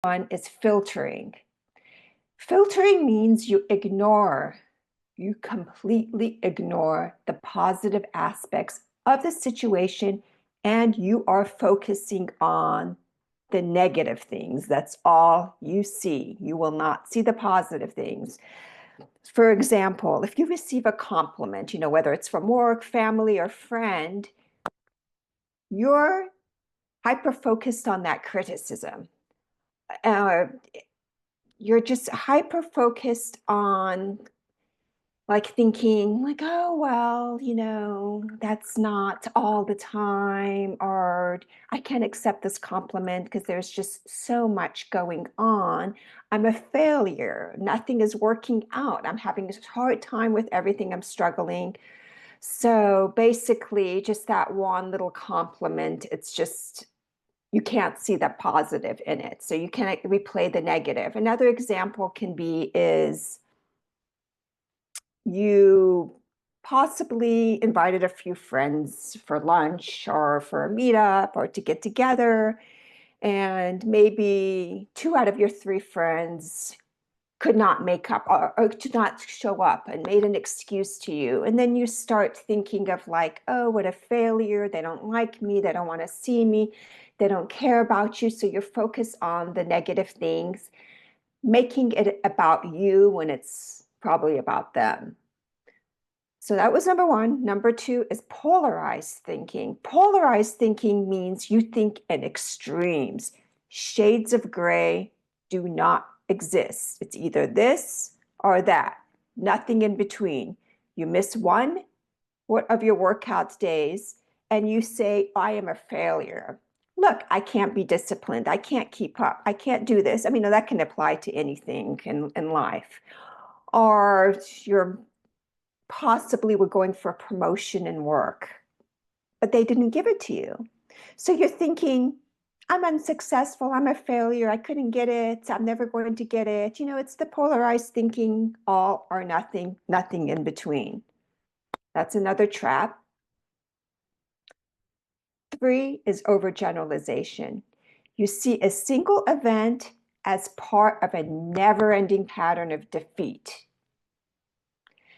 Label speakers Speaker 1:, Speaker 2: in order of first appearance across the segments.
Speaker 1: One is filtering. Filtering means you completely ignore the positive aspects of the situation and you are focusing on the negative things. That's all you see. You will not see the positive things. For example, if you receive a compliment, whether it's from work, family, or friend, you're hyper focused on that criticism. Uh, you're just hyper focused on like thinking like, oh, well, that's not all the time, or I can't accept this compliment because there's just so much going on. I'm a failure. Nothing is working out. I'm having a hard time with everything. I'm struggling. So basically, just that one little compliment, it's just you can't see the positive in it. So you can't replay the negative. Another example can be is you possibly invited a few friends for lunch or for a meetup or to get together, and maybe 2 out of your 3 friends could not make up or did not show up and made an excuse to you. And then you start thinking of like, oh, what a failure. They don't like me. They don't want to see me. They don't care about you. So you're focused on the negative things, making it about you when it's probably about them. So that was number one. Number two is polarized thinking. Polarized thinking means you think in extremes. Shades of gray do not exist. It's either this or that, nothing in between. You miss one of your workout days and you say, I am a failure. Look, I can't be disciplined. I can't keep up. I can't do this. I mean, that can apply to anything in life. Or you're possibly were going for a promotion in work, but they didn't give it to you. So you're thinking, I'm unsuccessful, I'm a failure, I couldn't get it, I'm never going to get it. It's the polarized thinking, all or nothing, nothing in between. That's another trap. 3 is overgeneralization. You see a single event as part of a never-ending pattern of defeat.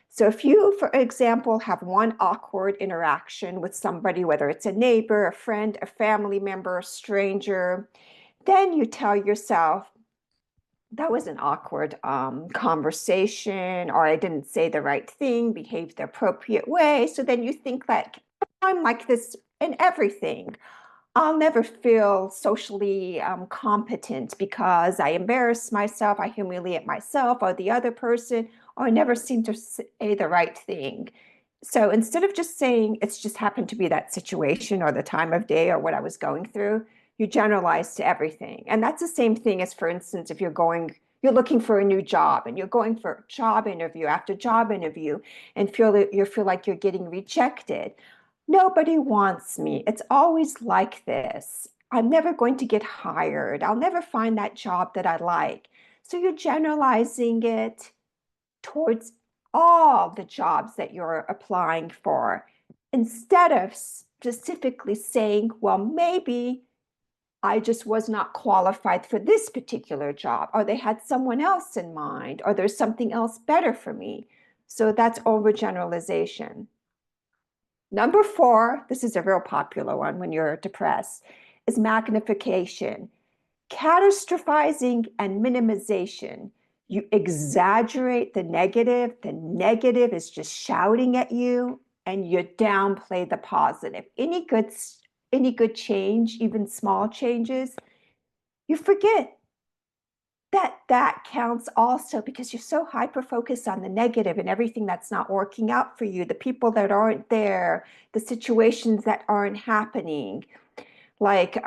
Speaker 1: So if you, for example, have one awkward interaction with somebody, whether it's a neighbor, a friend, a family member, a stranger, then you tell yourself, that was an awkward conversation, or I didn't say the right thing, behaved the appropriate way. So then you think like, I'm like this in everything. I'll never feel socially competent because I embarrass myself, I humiliate myself or the other person, or I never seem to say the right thing. So instead of just saying it's just happened to be that situation or the time of day or what I was going through, you generalize to everything. And that's the same thing as, for instance, if you're looking for a new job and you're going for a job interview after job interview and feel like you're getting rejected. Nobody wants me. It's always like this. I'm never going to get hired. I'll never find that job that I like. So you're generalizing it towards all the jobs that you're applying for instead of specifically saying, well, maybe I just was not qualified for this particular job, or they had someone else in mind, or there's something else better for me. So that's overgeneralization. Number 4, this is a real popular one when you're depressed, is magnification. Catastrophizing and minimization. You exaggerate the negative. The negative is just shouting at you, and you downplay the positive. Any good change, even small changes, you forget that counts also because you're so hyper focused on the negative and everything that's not working out for you, the people that aren't there, the situations that aren't happening. Like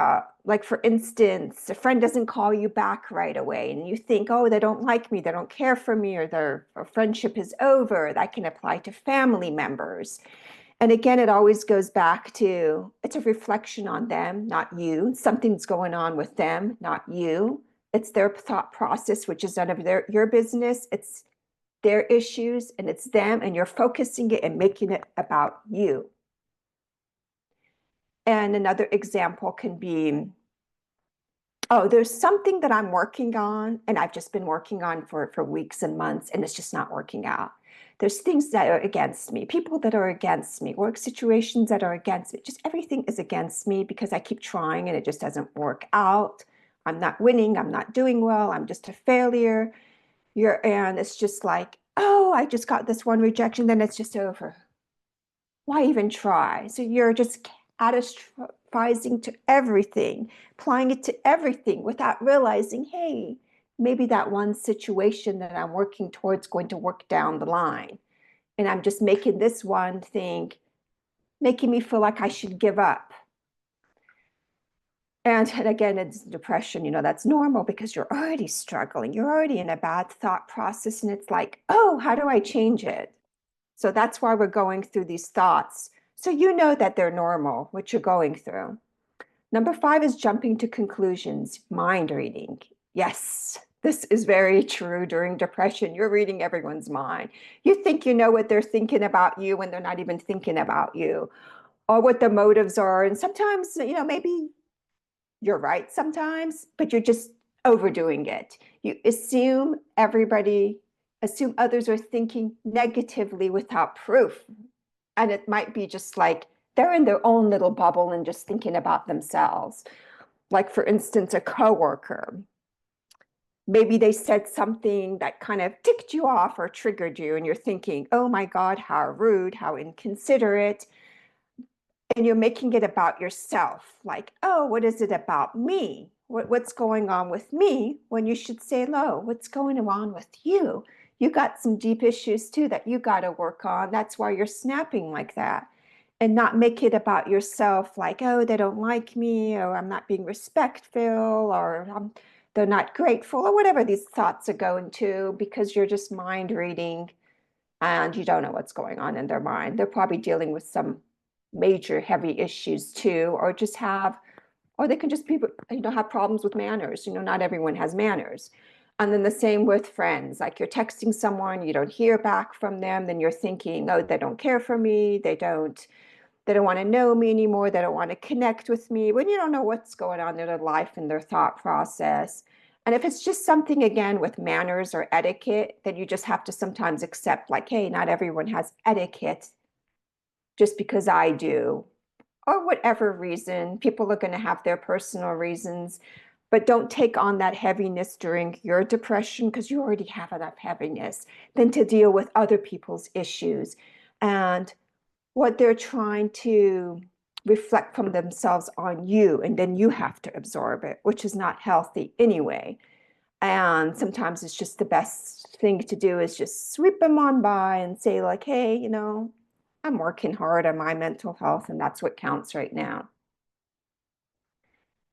Speaker 1: for instance, a friend doesn't call you back right away and you think, oh, they don't like me, they don't care for me, or their friendship is over. That can apply to family members. And again, it always goes back to it's a reflection on them, not you. Something's going on with them, not you. It's their thought process, which is none of your business. It's their issues and it's them, and you're focusing it and making it about you. And another example can be Oh, there's something that I'm working on, and I've just been working on for weeks and months, and it's just not working out. There's things that are against me, people that are against me, work situations that are against me. Just everything is against me because I keep trying and it just doesn't work out. I'm not winning, I'm not doing well, I'm just a failure. And it's just like, oh, I just got this one rejection, then it's just over. Why even try? So you're just catastrophizing to everything, applying it to everything without realizing, hey, maybe that one situation that I'm working towards going to work down the line. And I'm just making this one thing, making me feel like I should give up. And again, it's depression, that's normal because you're already struggling. You're already in a bad thought process. And it's like, oh, how do I change it? So that's why we're going through these thoughts. So you know that they're normal, what you're going through. Number 5 is jumping to conclusions, mind reading. Yes, this is very true during depression. You're reading everyone's mind. You think you know what they're thinking about you when they're not even thinking about you, or what the motives are. And sometimes, maybe you're right sometimes, but you're just overdoing it. You assume others are thinking negatively without proof. And it might be just like they're in their own little bubble and just thinking about themselves. Like, for instance, a coworker. Maybe they said something that kind of ticked you off or triggered you, and you're thinking, oh my God, how rude, how inconsiderate. And you're making it about yourself, like, oh, what is it about me? What's going on with me? When you should say, no, what's going on with you? You got some deep issues too that you got to work on. That's why you're snapping like that. And not make it about yourself, like, oh, they don't like me, or I'm not being respectful, or they're not grateful, or whatever these thoughts are going to, because you're just mind reading and you don't know what's going on in their mind. They're probably dealing with some major heavy issues too, or they can just be, have problems with manners. Not everyone has manners. And then the same with friends, like you're texting someone, you don't hear back from them, then you're thinking, oh, they don't care for me, they don't want to know me anymore, they don't want to connect with me, when you don't know what's going on in their life and their thought process. And if it's just something, again, with manners or etiquette, then you just have to sometimes accept, like, hey, not everyone has etiquette just because I do, or whatever reason. People are going to have their personal reasons, but don't take on that heaviness during your depression, because you already have enough heaviness than to deal with other people's issues and what they're trying to reflect from themselves on you, and then you have to absorb it, which is not healthy anyway. And sometimes it's just the best thing to do is just sweep them on by and say, like, hey, I'm working hard on my mental health, and that's what counts right now.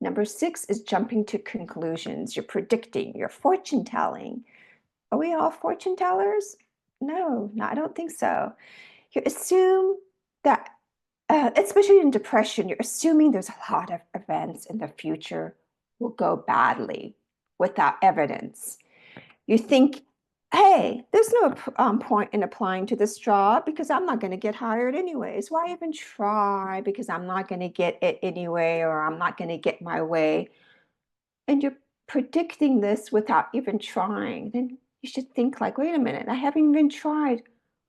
Speaker 1: Number 6 is jumping to conclusions. You're predicting, you're fortune telling. Are we all fortune tellers? No, I don't think so. You assume that, especially in depression, you're assuming there's a lot of events in the future will go badly without evidence. You think, hey, there's no point in applying to this job because I'm not going to get hired anyways. Why even try? Because I'm not going to get it anyway, or I'm not going to get my way. And you're predicting this without even trying. Then you should think, like, wait a minute, I haven't even tried.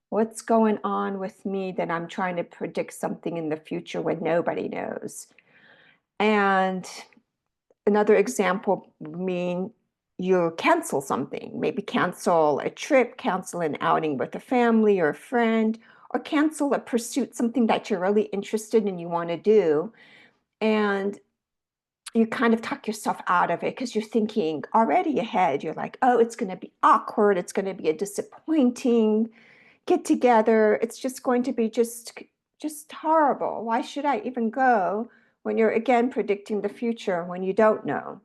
Speaker 1: What's going on with me that I'm trying to predict something in the future when nobody knows? And another example would mean you cancel something, maybe cancel a trip, cancel an outing with a family or a friend, or cancel a pursuit, something that you're really interested in, you want to do. And you kind of talk yourself out of it because you're thinking already ahead. You're like, oh, it's going to be awkward. It's going to be a disappointing get together. It's just going to be just horrible. Why should I even go when you're again predicting the future when you don't know?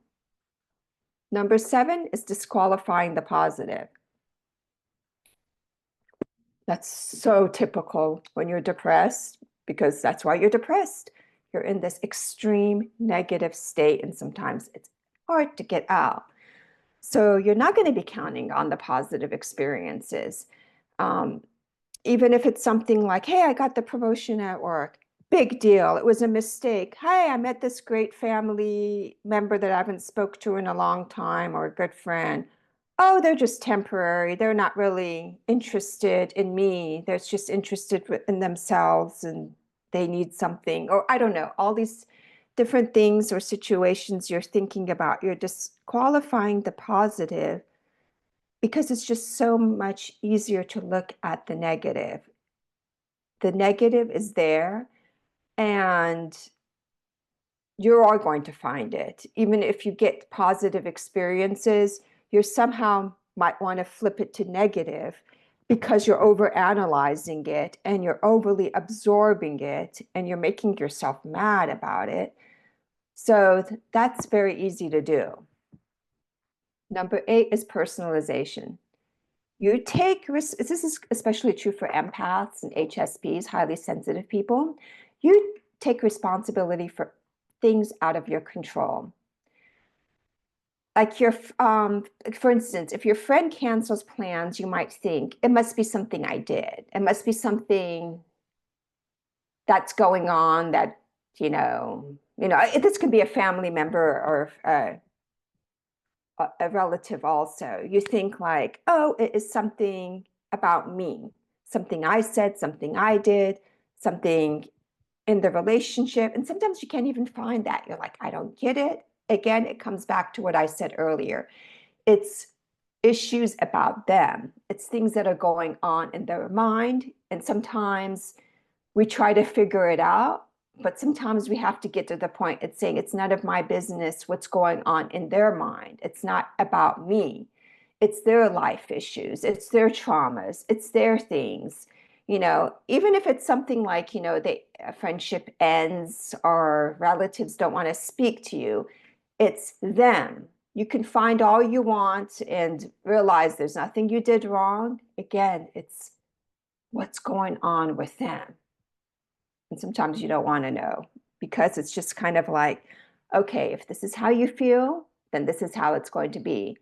Speaker 1: Number 7 is disqualifying the positive. That's so typical when you're depressed, because that's why you're depressed. You're in this extreme negative state, and sometimes it's hard to get out. So you're not going to be counting on the positive experiences. Even if it's something like, hey, I got the promotion at work. big deal. It was a mistake. Hi, I met this great family member that I haven't spoke to in a long time, or a good friend. Oh, they're just temporary. They're not really interested in me. They're just interested in themselves and they need something. Or I don't know, all these different things or situations you're thinking about. You're disqualifying the positive because it's just so much easier to look at the negative. The negative is there, and you are going to find it. Even if you get positive experiences, you somehow might want to flip it to negative because you're over analyzing it and you're overly absorbing it and you're making yourself mad about it. So that's very easy to do. Number 8 is personalization. You take risks. This is especially true for empaths and HSPs, highly sensitive people. You take responsibility for things out of your control. Like for instance, if your friend cancels plans, you might think it must be something I did. It must be something that's going on that, this could be a family member or a relative also. You think like, oh, it is something about me, something I said, something I did, something in the relationship. And sometimes you can't even find that. You're like, I don't get it. Again, it comes back to what I said earlier. It's issues about them. It's things that are going on in their mind. And sometimes we try to figure it out, but sometimes we have to get to the point it's saying it's none of my business what's going on in their mind. It's not about me. It's their life issues. It's their traumas. It's their things. Even if it's something like, a friendship ends or relatives don't want to speak to you, it's them. You can find all you want and realize there's nothing you did wrong. Again, it's what's going on with them. And sometimes you don't want to know because it's just kind of like, okay, if this is how you feel, then this is how it's going to be.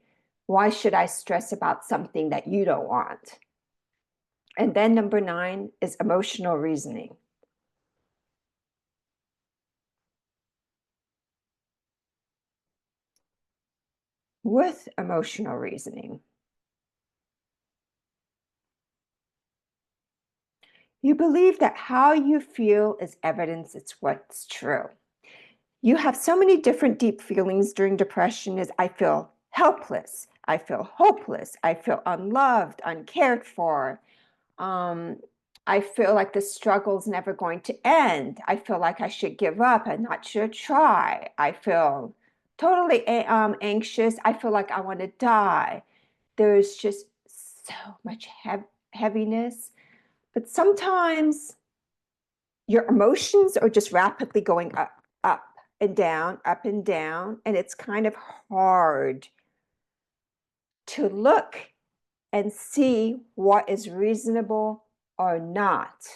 Speaker 1: Why should I stress about something that you don't want? And then number 9 is emotional reasoning. With emotional reasoning, you believe that how you feel is evidence it's what's true. You have so many different deep feelings during depression as I feel helpless, I feel hopeless, I feel unloved, uncared for. Um, I feel like the struggle's never going to end. I feel like I should give up and not should try. I feel totally anxious. I feel like I want to die. There's just so much heaviness. But sometimes your emotions are just rapidly going up up and down. And it's kind of hard to look and see what is reasonable or not,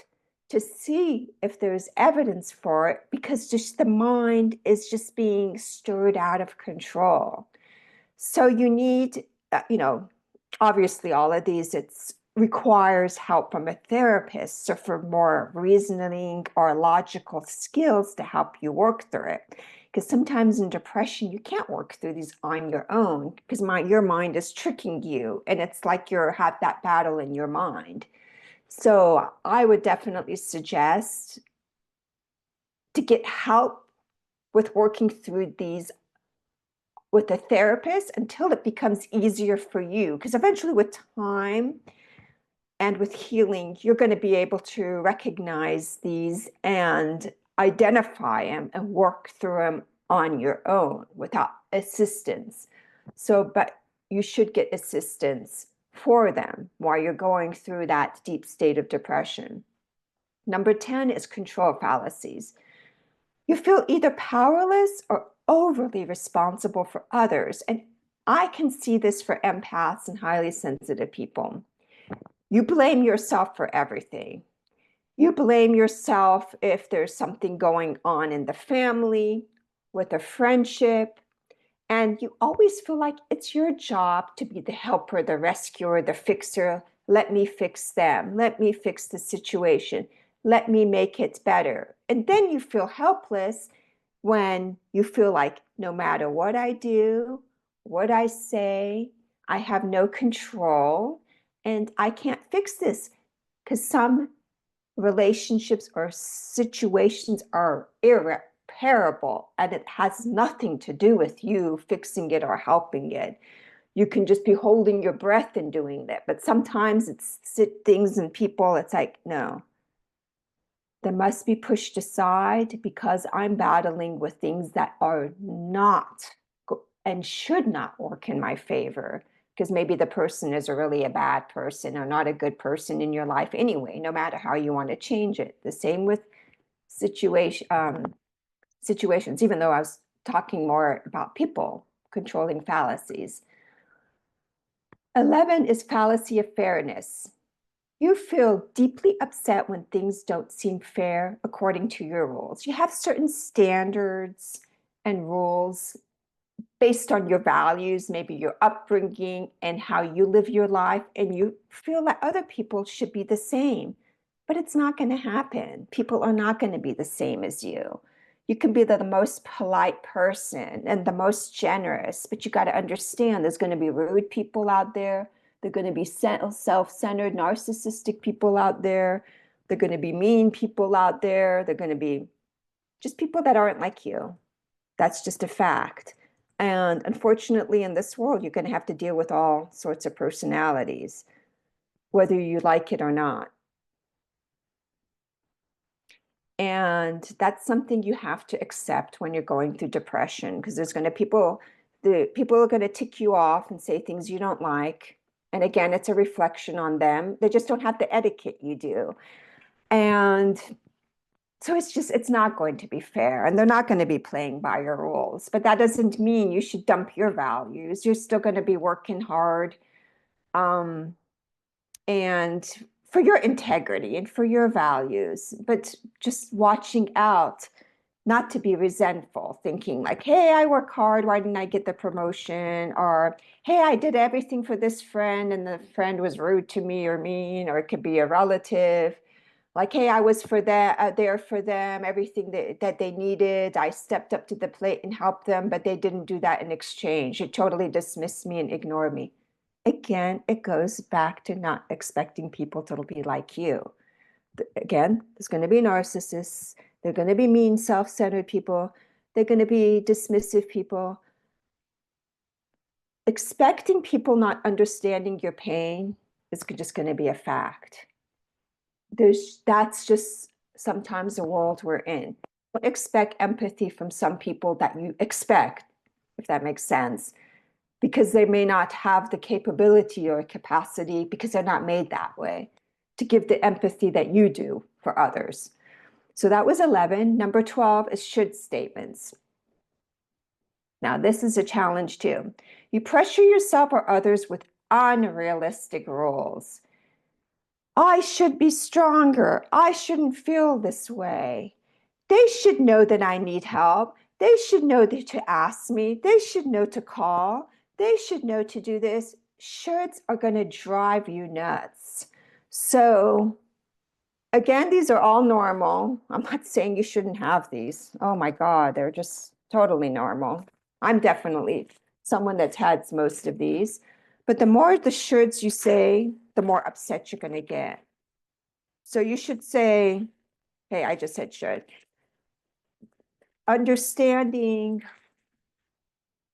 Speaker 1: to see if there's evidence for it, because just the mind is just being stirred out of control. So you need, obviously all of these, it's requires help from a therapist, so for more reasoning or logical skills to help you work through it. Because sometimes in depression, you can't work through these on your own because your mind is tricking you. And it's like you have that battle in your mind. So I would definitely suggest to get help with working through these with a therapist until it becomes easier for you. Because eventually with time and with healing, you're going to be able to recognize these and identify them and work through them on your own without assistance. But you should get assistance for them while you're going through that deep state of depression. Number 10 is control fallacies. You feel either powerless or overly responsible for others. And I can see this for empaths and highly sensitive people. You blame yourself for everything. You blame yourself if there's something going on in the family, with a friendship, and you always feel like it's your job to be the helper, the rescuer, the fixer. Let me fix them. Let me fix the situation. Let me make it better. And then you feel helpless when you feel like no matter what I do, what I say, I have no control and I can't fix this because some relationships or situations are irreparable and it has nothing to do with you fixing it or helping it. You can just be holding your breath and doing that. But sometimes it's things and people, it's like, no, they must be pushed aside because I'm battling with things that are not and should not work in my favor. Because maybe the person is really a bad person or not a good person in your life anyway, no matter how you want to change it. The same with situations, even though I was talking more about people controlling fallacies. 11 is fallacy of fairness. You feel deeply upset when things don't seem fair according to your rules. You have certain standards and rules based on your values, maybe your upbringing and how you live your life, and you feel that other people should be the same. But it's not going to happen. People are not going to be the same as you. You can be the most polite person and the most generous, but you got to understand there's going to be rude people out there. There are going to be self-centered, narcissistic people out there. There are going to be mean people out there. They're going to be just people that aren't like you. That's just a fact. And unfortunately, in this world, you're going to have to deal with all sorts of personalities, whether you like it or not. And that's something you have to accept when you're going through depression, because there's going to the people are going to tick you off and say things you don't like. And again, it's a reflection on them. They just don't have the etiquette you do. And so it's not going to be fair, and they're not going to be playing by your rules. But that doesn't mean you should dump your values. You're still going to be working hard, and for your integrity and for your values, but just watching out not to be resentful, thinking like, hey, I work hard, why didn't I get the promotion? Or, hey, I did everything for this friend and the friend was rude to me or mean, or it could be a relative. Like, hey, I was there for them, everything that they needed. I stepped up to the plate and helped them, but they didn't do that in exchange. It totally dismissed me and ignored me. Again, it goes back to not expecting people to be like you. Again, there's going to be narcissists. They're going to be mean, self-centered people. They're going to be dismissive people. Expecting people not understanding your pain is just going to be a fact. That's just sometimes the world we're in. Don't expect empathy from some people that you expect, if that makes sense, because they may not have the capability or capacity because they're not made that way to give the empathy that you do for others. So that was 11. Number 12 is should statements. Now, this is a challenge too. You pressure yourself or others with unrealistic rules. I should be stronger. I shouldn't feel this way. They should know that I need help. They should know that to ask me. They should know to call. They should know to do this. Shoulds are going to drive you nuts. So again, these are all normal. I'm not saying you shouldn't have these. Oh my God, they're just totally normal. I'm definitely someone that's had most of these. But the more the shoulds you say, the more upset you're going to get. So you should say, hey, I just said should. Understanding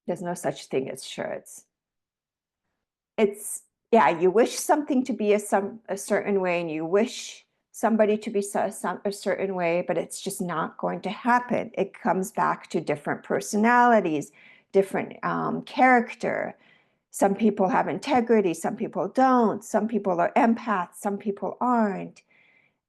Speaker 1: there's no such thing as shoulds. It's, yeah, you wish something to be a certain way and you wish somebody to be a certain way, but it's just not going to happen. It comes back to different personalities, different character. Some people have integrity, some people don't. Some people are empaths, some people aren't.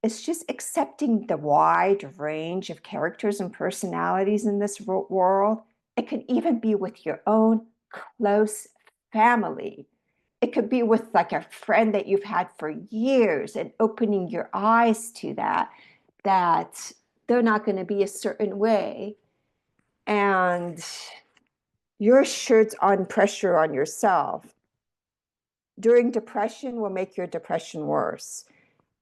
Speaker 1: It's just accepting the wide range of characters and personalities in this world. It can even be with your own close family. It could be with like a friend that you've had for years and opening your eyes to that they're not going to be a certain way. And your shoulds on pressure on yourself during depression will make your depression worse.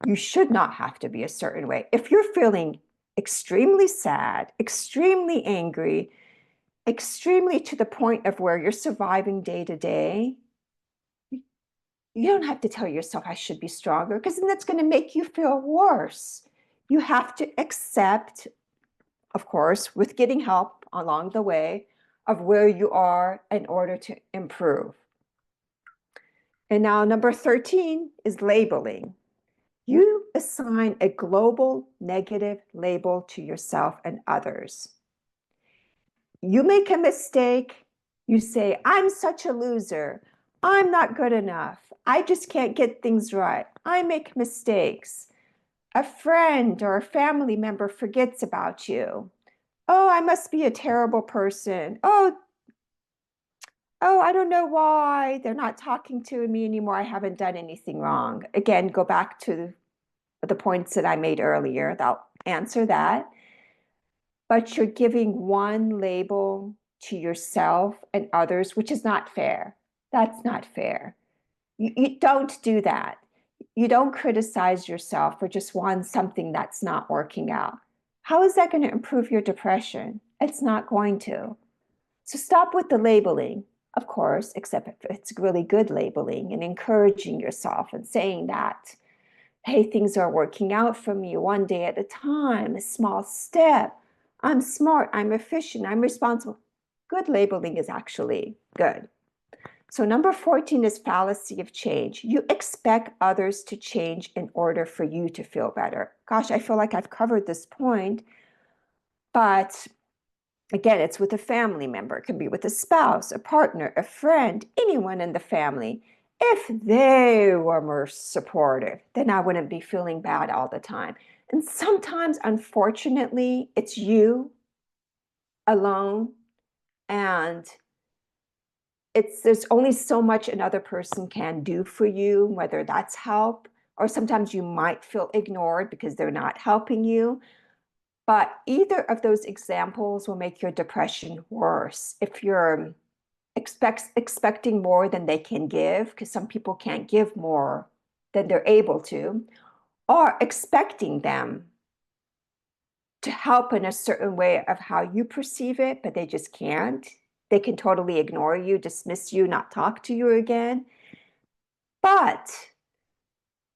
Speaker 1: You should not have to be a certain way. If you're feeling extremely sad, extremely angry, extremely to the point of where you're surviving day to day, you don't have to tell yourself, I should be stronger, because then that's going to make you feel worse. You have to accept, of course, with getting help along the way, of where you are in order to improve. And now number 13 is labeling. You assign a global negative label to yourself and others. You make a mistake, you say, I'm such a loser. I'm not good enough. I just can't get things right. I make mistakes. A friend or a family member forgets about you. Oh, I must be a terrible person. Oh, I don't know why they're not talking to me anymore. I haven't done anything wrong. Again, go back to the points that I made earlier. I'll answer that. But you're giving one label to yourself and others, which is not fair. That's not fair. You don't do that. You don't criticize yourself for just something that's not working out. How is that going to improve your depression? It's not going to. So stop with the labeling, of course, except if it's really good labeling and encouraging yourself and saying that, hey, things are working out for me one day at a time, a small step. I'm smart, I'm efficient, I'm responsible. Good labeling is actually good. So number 14 is fallacy of change. You expect others to change in order for you to feel better. Gosh, I feel like I've covered this point, but again, it's with a family member. It can be with a spouse, a partner, a friend, anyone in the family. If they were more supportive, then I wouldn't be feeling bad all the time. And sometimes, unfortunately, it's you alone, and there's only so much another person can do for you, whether that's help, or sometimes you might feel ignored because they're not helping you. But either of those examples will make your depression worse. If you're expecting more than they can give, because some people can't give more than they're able to, or expecting them to help in a certain way of how you perceive it, but they just can't. They can totally ignore you, dismiss you, not talk to you again. But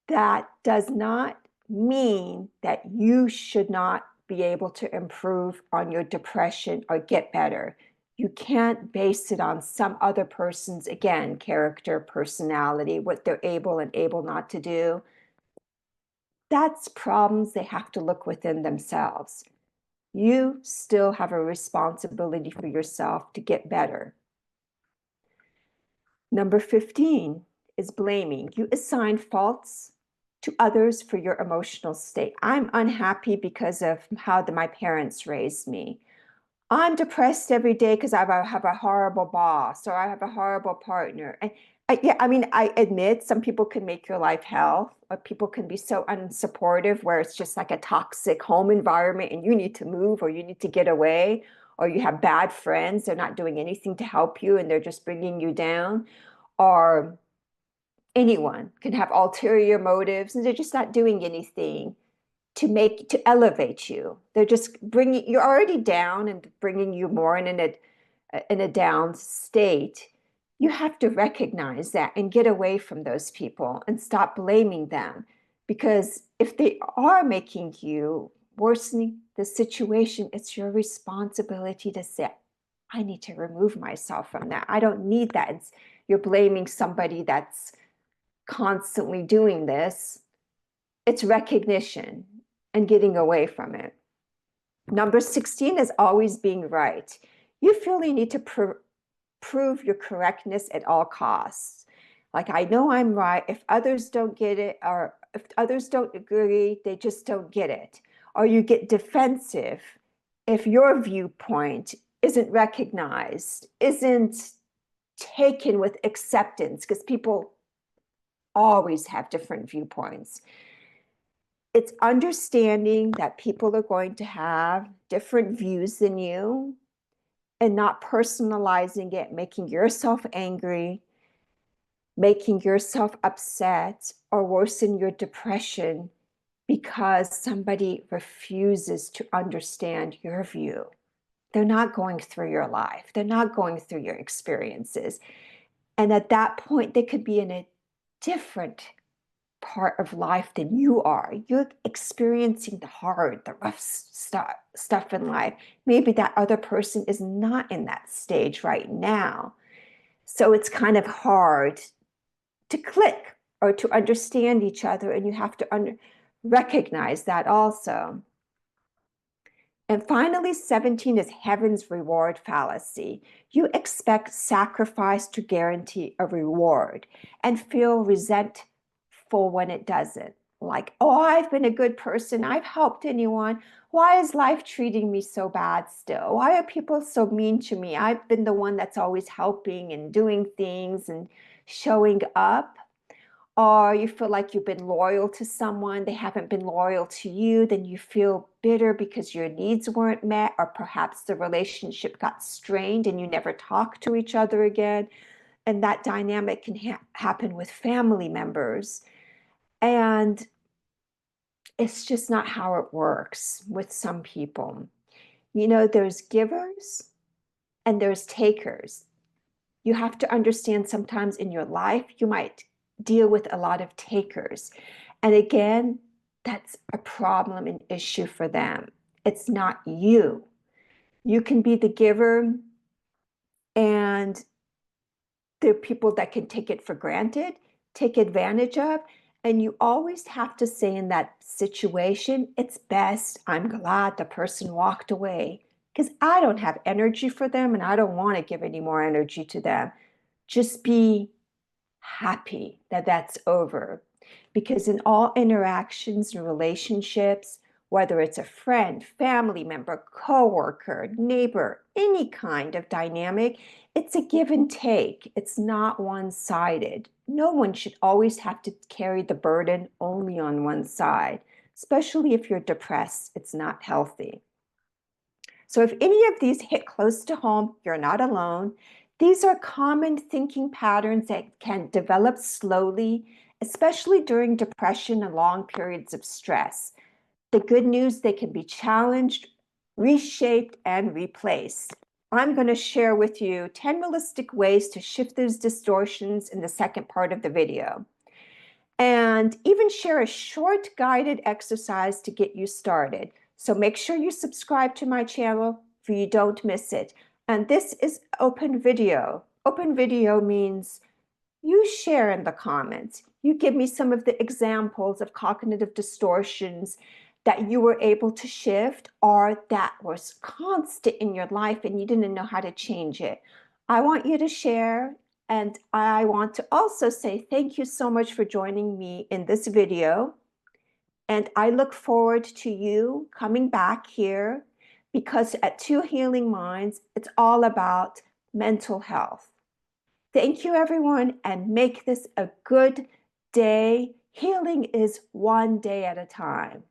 Speaker 1: that does not mean that you should not be able to improve on your depression or get better. You can't base it on some other person's, again, character, personality, what they're able and able not to do. That's problems they have to look within themselves. You still have a responsibility for yourself to get better. Number 15 is blaming. You assign faults to others for your emotional state. I'm unhappy because of how my parents raised me. I'm depressed every day because I have a horrible boss or I have a horrible partner. And I admit some people can make your life hell, or people can be so unsupportive where it's just like a toxic home environment and you need to move or you need to get away, or you have bad friends. They're not doing anything to help you and they're just bringing you down. Or anyone can have ulterior motives and they're just not doing anything to elevate you. They're just bringing you're already down and bringing you more in a down state. You have to recognize that and get away from those people and stop blaming them, because if they are making you worsening the situation, it's your responsibility to say, I need to remove myself from that. I don't need that. You're blaming somebody that's constantly doing this. It's recognition and getting away from it. Number 16 is always being right. You feel you need to prove your correctness at all costs. Like, I know I'm right. If others don't get it, or if others don't agree, they just don't get it. Or you get defensive if your viewpoint isn't recognized, isn't taken with acceptance, because people always have different viewpoints. It's understanding that people are going to have different views than you and not personalizing it, making yourself angry. making yourself upset or worsen your depression because somebody refuses to understand your view. They're not going through your life. They're not going through your experiences. And at that point, they could be in a different part of life than you are. You're experiencing the hard, the rough stuff in life. Maybe that other person is not in that stage right now. So it's kind of hard to click or to understand each other, and you have to recognize that also. And finally, 17 is heaven's reward fallacy. You expect sacrifice to guarantee a reward and feel resentful when it doesn't. Like, oh, I've been a good person. I've helped anyone. Why is life treating me so bad still? Why are people so mean to me? I've been the one that's always helping and doing things and showing up. Or you feel like you've been loyal to someone, they haven't been loyal to you, then you feel bitter because your needs weren't met, or perhaps the relationship got strained and you never talk to each other again. And that dynamic can happen with family members. And it's just not how it works with some people. You know, there's givers and there's takers. You have to understand sometimes in your life, you might deal with a lot of takers. And again, that's a problem, an issue for them. It's not you. You can be the giver, and there are people that can take it for granted, take advantage of. And you always have to say in that situation, it's best, I'm glad the person walked away because I don't have energy for them and I don't want to give any more energy to them. Just be happy that that's over. Because in all interactions and relationships, whether it's a friend, family member, coworker, neighbor, any kind of dynamic, it's a give and take. It's not one-sided. No one should always have to carry the burden only on one side, especially if you're depressed. It's not healthy. So if any of these hit close to home, you're not alone. These are common thinking patterns that can develop slowly, especially during depression and long periods of stress. The good news, they can be challenged, reshaped, and replaced. I'm going to share with you 10 realistic ways to shift those distortions in the second part of the video. And even share a short guided exercise to get you started. So make sure you subscribe to my channel so you don't miss it. And this is open video. Open video means you share in the comments. You give me some of the examples of cognitive distortions that you were able to shift or that was constant in your life and you didn't know how to change it. I want you to share, and I want to also say thank you so much for joining me in this video. And I look forward to you coming back here because at Two Healing Minds, it's all about mental health. Thank you, everyone, and make this a good day. Healing is one day at a time.